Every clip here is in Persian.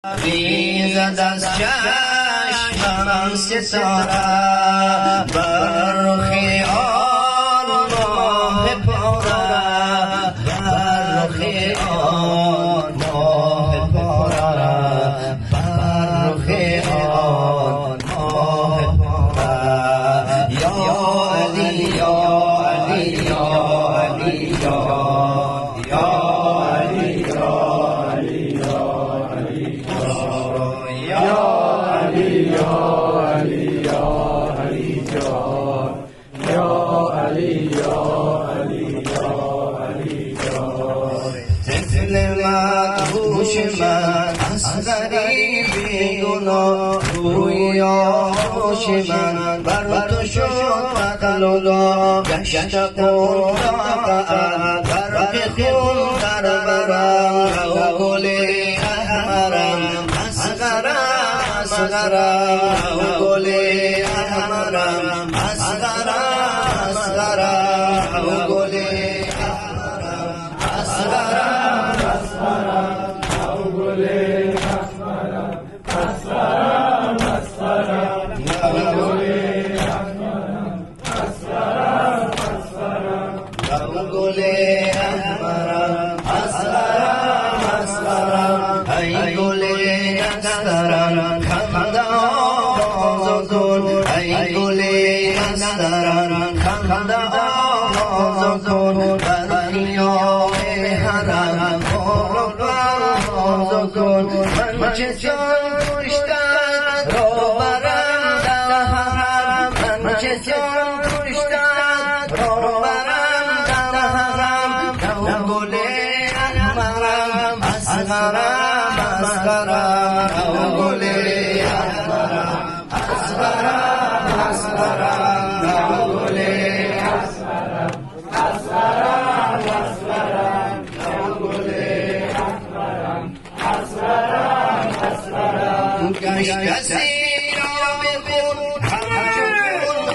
ریزد از چشمم ستاره بر خیال ماه پاره بر خیال ماه پاره بر خیال ماه پاره یا علی یا علی یا علی من اصغری بیگناه روی آغوش من بر تو شد قتل و دار گشت قرآن برق خون در برم و گل احمرم اصغرم اصغرم و گل احمرم اصغرم اصغرم و گل احمرم اصغرم اصغرم من چه جان کشتن رو برم در حرم من چه جان کشتن رو برم در حرم نو گل احمرم اصغرم اصغرم نو گل احمرم اصغرم اصغرم نو گل احمرم اصغرم اصغرم نو گل احمرم اصغرم اصغرم گشت سیرا بخون همچون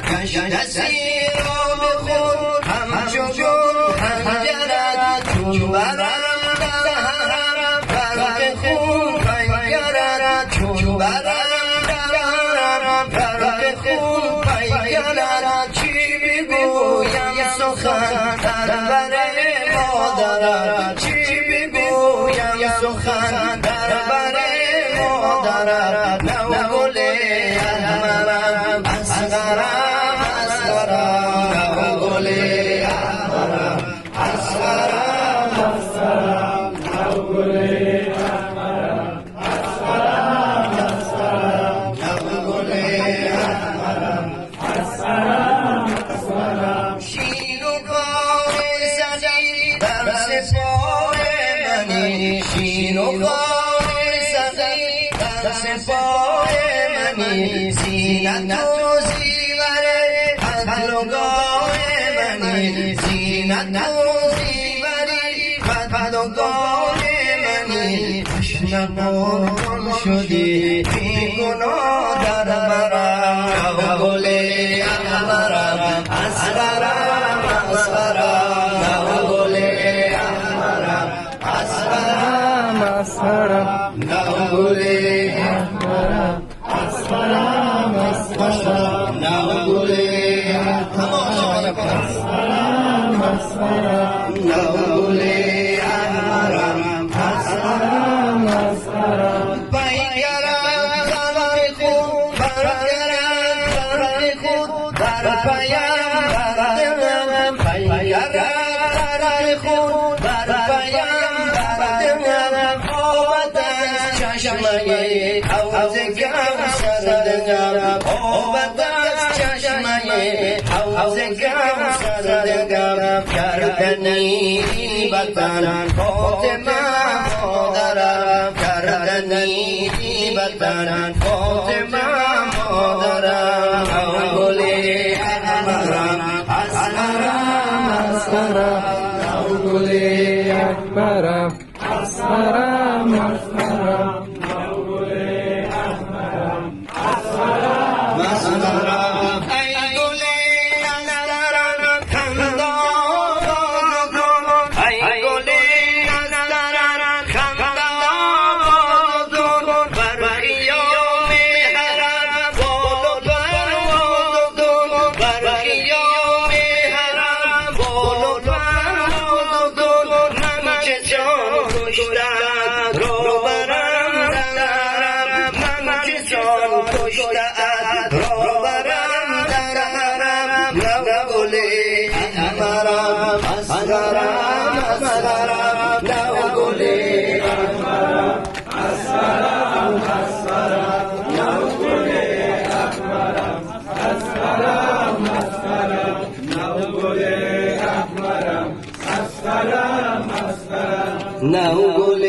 خنجرت گشت سیرا بخون همچون خنجرت چون برم در حرم فرق خون خنجرت چون برم در حرم فرق خون خنجرت چی بگویم سخن در مادرم چی بگویم سخن در مادرم نو گل احمرم اصغرم اصغرم نو گل احمرم اصغرم اصغرم نو گل احمرم اصغرم اصغرم نو گل احمرم اصغرم اصغرم شیر و کار سعید در سپاه منی شیر و کار سعید در سپاه منی زینت و زیور پدرگاه منی زینت و زیور پدرگاه منی تشنه شدی بی گناه در برم گل احمرم اصغرم اصغرم نو گل احمرم اصغرم اصغرم نو گل احمرم اصغرم اصغرم نو گل احمرم اصغرم اصغرم نو گل احمرم اصغرم اصغرم پیگرم در خود برگرم در خود در پیم بردم پیگرم در خود بر پیم بردم آمد از چشمه حوض گوسردگم آمد از چشمه حوض گوسردگم کردنی وطن فاطمه مادرم کردنی وطن فاطمه مادرم نو گل احمرم اصغرم اصغرم نو گل احمرم اصغرم اصغرم نو گل احمرم اصغرم اصغرم ای گل احمرم خندان ای گل احمرم خندان کشتند روبرم درم من کسان کشتند روبرم درم نو گل احمرم اصغرم اصغرم نو گل احمرم اصغرم اصغرم نو گل احمرم اصغرم اصغرم نو گل احمرم اصغرم اصغرم نو گل